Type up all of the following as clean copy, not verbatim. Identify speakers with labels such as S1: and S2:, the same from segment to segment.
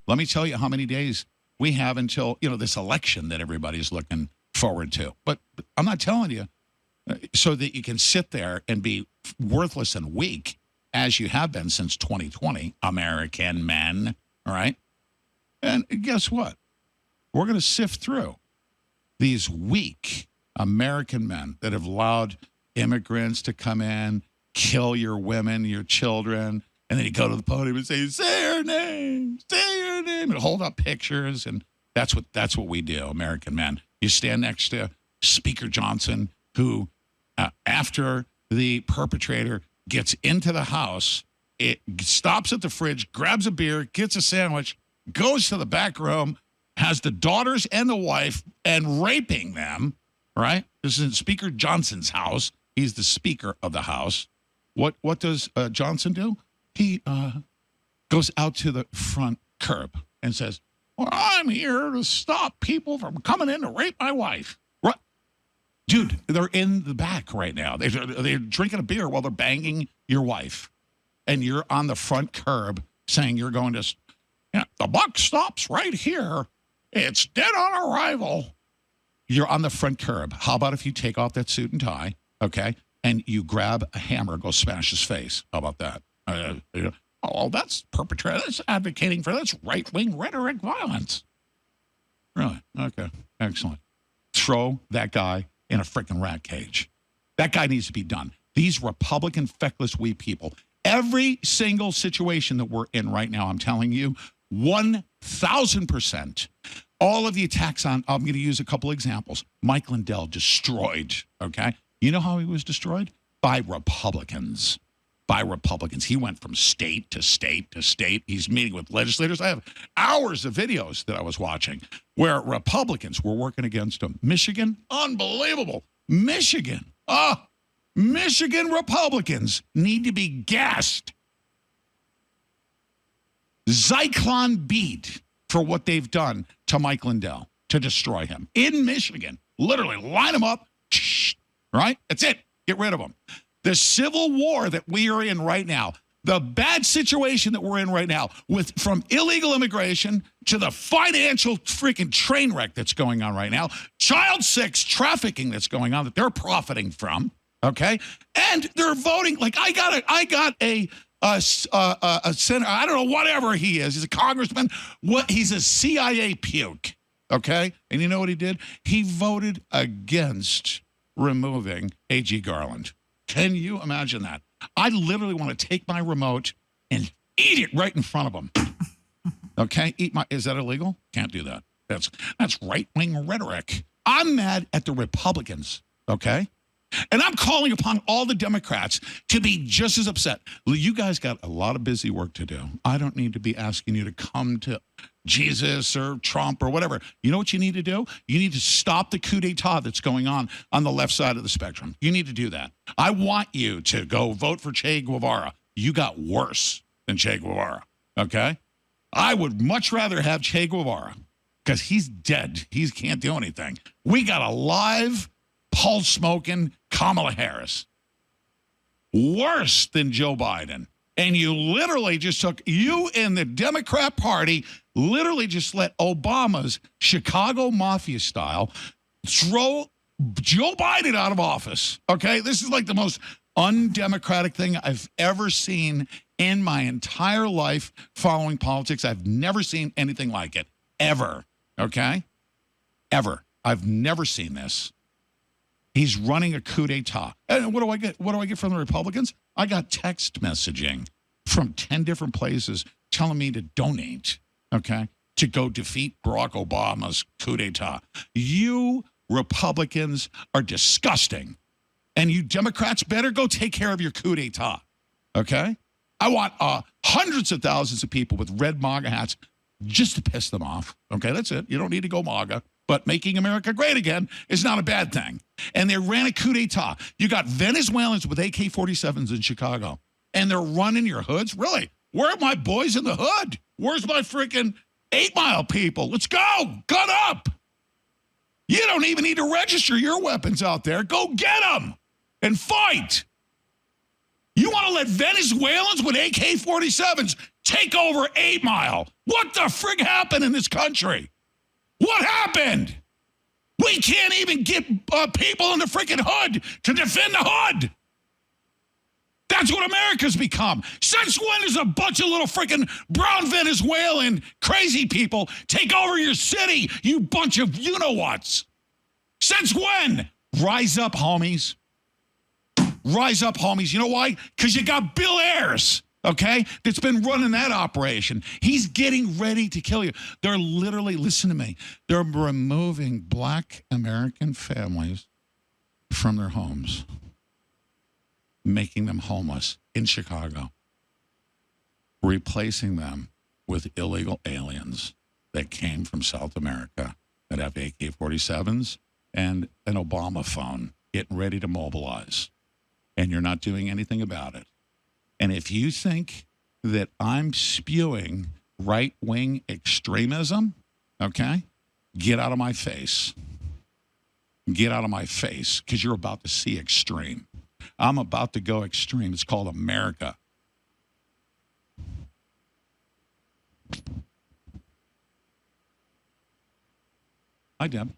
S1: Let me tell you how many days we have until, this election that everybody's looking forward to. But I'm not telling you so that you can sit there and be worthless and weak as you have been since 2020, American men, all right? And guess what? We're going to sift through these weak American men that have allowed immigrants to come in, kill your women, your children, and then you go to the podium and say your name, and hold up pictures, and that's what we do, American men. You stand next to Speaker Johnson, who, after the perpetrator gets into the house, it stops at the fridge, grabs a beer, gets a sandwich, goes to the back room, has the daughters and the wife, and raping them, right? This is in Speaker Johnson's house. He's the Speaker of the House. What does Johnson do? He goes out to the front curb and says, well, I'm here to stop people from coming in to rape my wife. What? Dude, they're in the back right now. They're drinking a beer while they're banging your wife. And you're on the front curb saying you're going to, the buck stops right here. It's dead on arrival. You're on the front curb. How about if you take off that suit and tie, okay, and you grab a hammer, go smash his face? How about that? That's perpetrator. That's advocating for that's right-wing rhetoric violence. Really? Okay. Excellent. Throw that guy in a freaking rat cage. That guy needs to be done. These Republican feckless weak people. Every single situation that we're in right now, I'm telling you, 1,000%. All of the attacks on, I'm going to use a couple examples. Mike Lindell destroyed, okay? You know how he was destroyed? By Republicans. By Republicans. He went from state to state to state. He's meeting with legislators. I have hours of videos that I was watching where Republicans were working against him. Michigan, unbelievable. Michigan Republicans need to be gassed. Zyklon bead for what they've done to Mike Lindell to destroy him in Michigan. Literally line him up, right? That's it. Get rid of him. The civil war that we are in right now, the bad situation that we're in right now, from illegal immigration to the financial freaking train wreck that's going on right now, child sex trafficking that's going on that they're profiting from, okay? And they're voting like I got a senator, I don't know, whatever he is. He's a congressman. He's a CIA puke, okay? And you know what he did? He voted against removing A.G. Garland. Can you imagine that? I literally want to take my remote and eat it right in front of him. Okay? Is that illegal? Can't do that. That's right-wing rhetoric. I'm mad at the Republicans, okay? And I'm calling upon all the Democrats to be just as upset. You guys got a lot of busy work to do. I don't need to be asking you to come to Jesus or Trump or whatever. You know what you need to do? You need to stop the coup d'etat that's going on the left side of the spectrum. You need to do that. I want you to go vote for Che Guevara. You got worse than Che Guevara, okay? I would much rather have Che Guevara because he's dead. He can't do anything. We got a live, pulse-smoking Kamala Harris. Worse than Joe Biden. And you literally just you and the Democrat Party literally just let Obama's Chicago Mafia style throw Joe Biden out of office. Okay? This is like the most undemocratic thing I've ever seen in my entire life following politics. I've never seen anything like it. Ever. Okay? Ever. I've never seen this. He's running a coup d'etat. And what do I get? What do I get from the Republicans? I got text messaging from 10 different places telling me to donate, okay, to go defeat Barack Obama's coup d'etat. You Republicans are disgusting. And you Democrats better go take care of your coup d'etat, okay? I want hundreds of thousands of people with red MAGA hats just to piss them off, okay? That's it. You don't need to go MAGA. But making America great again is not a bad thing. And they ran a coup d'etat. You got Venezuelans with AK-47s in Chicago. And they're running your hoods? Really? Where are my boys in the hood? Where's my freaking 8 Mile people? Let's go. Gun up. You don't even need to register your weapons out there. Go get them and fight. You want to let Venezuelans with AK-47s take over 8 Mile. What the frig happened in this country? What happened? We can't even get people in the freaking hood to defend the hood. That's what America's become. Since when does a bunch of little freaking brown Venezuelan crazy people take over your city, you bunch of you-know-whats? Since when? Rise up, homies. Rise up, homies. You know why? Because you got Bill Ayers, okay, that's been running that operation. He's getting ready to kill you. They're literally, listen to me, they're removing black American families from their homes, making them homeless in Chicago, replacing them with illegal aliens that came from South America that have AK-47s and an Obama phone, getting ready to mobilize. And you're not doing anything about it. And if you think that I'm spewing right-wing extremism, okay, get out of my face. Get out of my face, because you're about to see extreme. I'm about to go extreme. It's called America. Hi, Deb.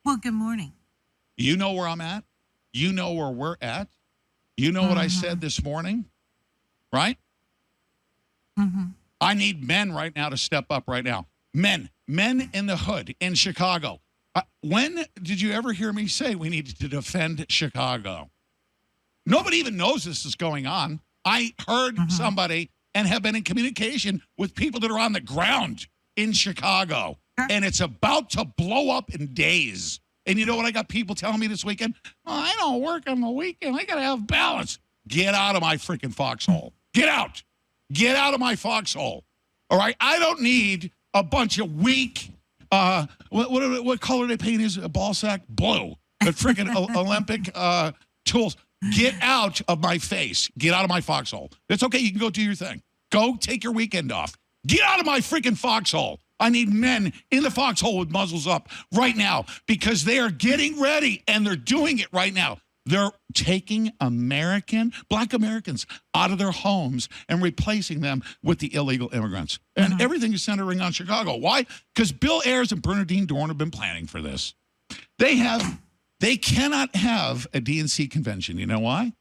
S2: Well, good morning.
S1: You know where I'm at. You know where we're at. You know what I said this morning, right? I need men right now to step up right now. Men in the hood in Chicago. When did you ever hear me say we need to defend Chicago? Nobody even knows this is going on. I heard somebody and have been in communication with people that are on the ground in Chicago. And it's about to blow up in days. And you know what I got people telling me this weekend? Oh, I don't work on the weekend. I got to have balance. Get out of my freaking foxhole. Get out. Get out of my foxhole. All right? I don't need a bunch of weak, what color they paint his ball sack? Blue. But freaking Olympic tools. Get out of my face. Get out of my foxhole. It's okay. You can go do your thing. Go take your weekend off. Get out of my freaking foxhole. I need men in the foxhole with muzzles up right now because they are getting ready and they're doing it right now. They're taking black Americans out of their homes and replacing them with the illegal immigrants. And everything is centering on Chicago. Why? Because Bill Ayers and Bernardine Dorn have been planning for this. They cannot have a DNC convention. You know why?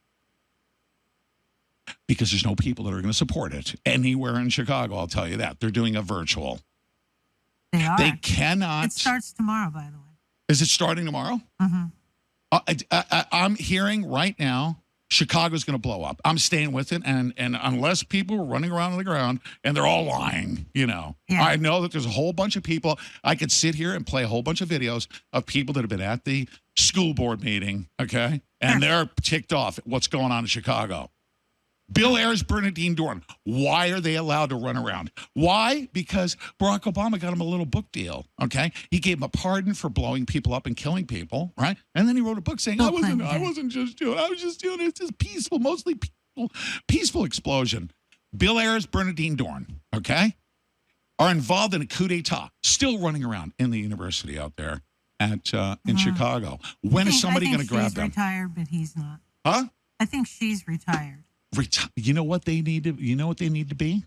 S1: Because there's no people that are going to support it anywhere in Chicago. I'll tell you that. They're doing a virtual.
S2: They are.
S1: They cannot.
S2: It starts tomorrow, by the way.
S1: Is it starting tomorrow? I'm hearing right now Chicago's going to blow up. I'm staying with it, and unless people are running around on the ground and they're all lying, I know that there's a whole bunch of people. I could sit here and play a whole bunch of videos of people that have been at the school board meeting, okay, and they're ticked off at what's going on in Chicago. Bill Ayers, Bernardine Dorn. Why are they allowed to run around? Why? Because Barack Obama got him a little book deal, okay? He gave him a pardon for blowing people up and killing people, right? And then he wrote a book saying, I was just doing it. It's just peaceful, mostly peaceful explosion. Bill Ayers, Bernardine Dorn, okay, are involved in a coup d'etat, still running around in the university out there in Chicago. When is somebody going to grab them?
S2: He's retired, but he's not.
S1: Huh?
S2: I think she's retired.
S1: You know what they need to? You know what they need to be?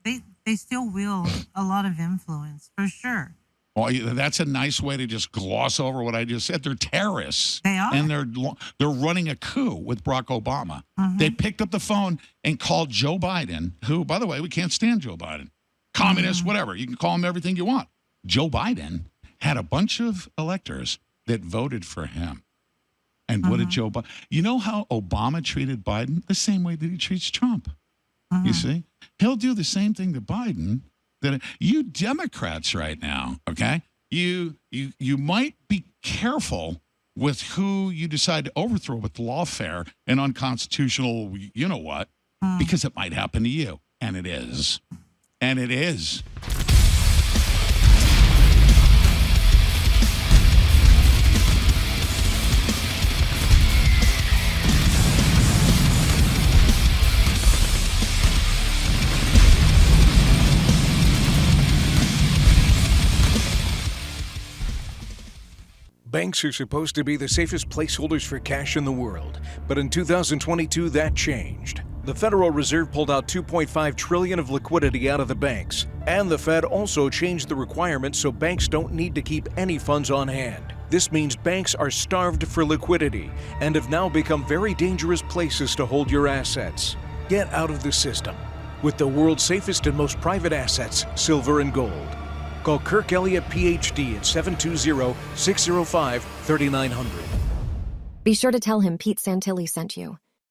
S2: They still wield a lot of influence for sure.
S1: Well, that's a nice way to just gloss over what I just said. They're terrorists.
S2: They are,
S1: and they're running a coup with Barack Obama. They picked up the phone and called Joe Biden, who, by the way, we can't stand Joe Biden, communist, whatever. You can call him everything you want. Joe Biden had a bunch of electors that voted for him. And what did Joe Biden? You know how Obama treated Biden? The same way that he treats Trump. You see? He'll do the same thing to Biden. That you Democrats right now, okay? You might be careful with who you decide to overthrow with lawfare and unconstitutional, you know what, because it might happen to you. And it is. And it is.
S3: Banks are supposed to be the safest placeholders for cash in the world, but in 2022 that changed. The Federal Reserve pulled out $2.5 trillion of liquidity out of the banks, and the Fed also changed the requirements so banks don't need to keep any funds on hand. This means banks are starved for liquidity and have now become very dangerous places to hold your assets. Get out of the system with the world's safest and most private assets, silver and gold. Call Kirk Elliott, PhD at 720-605-3900.
S4: Be sure to tell him Pete Santilli sent you.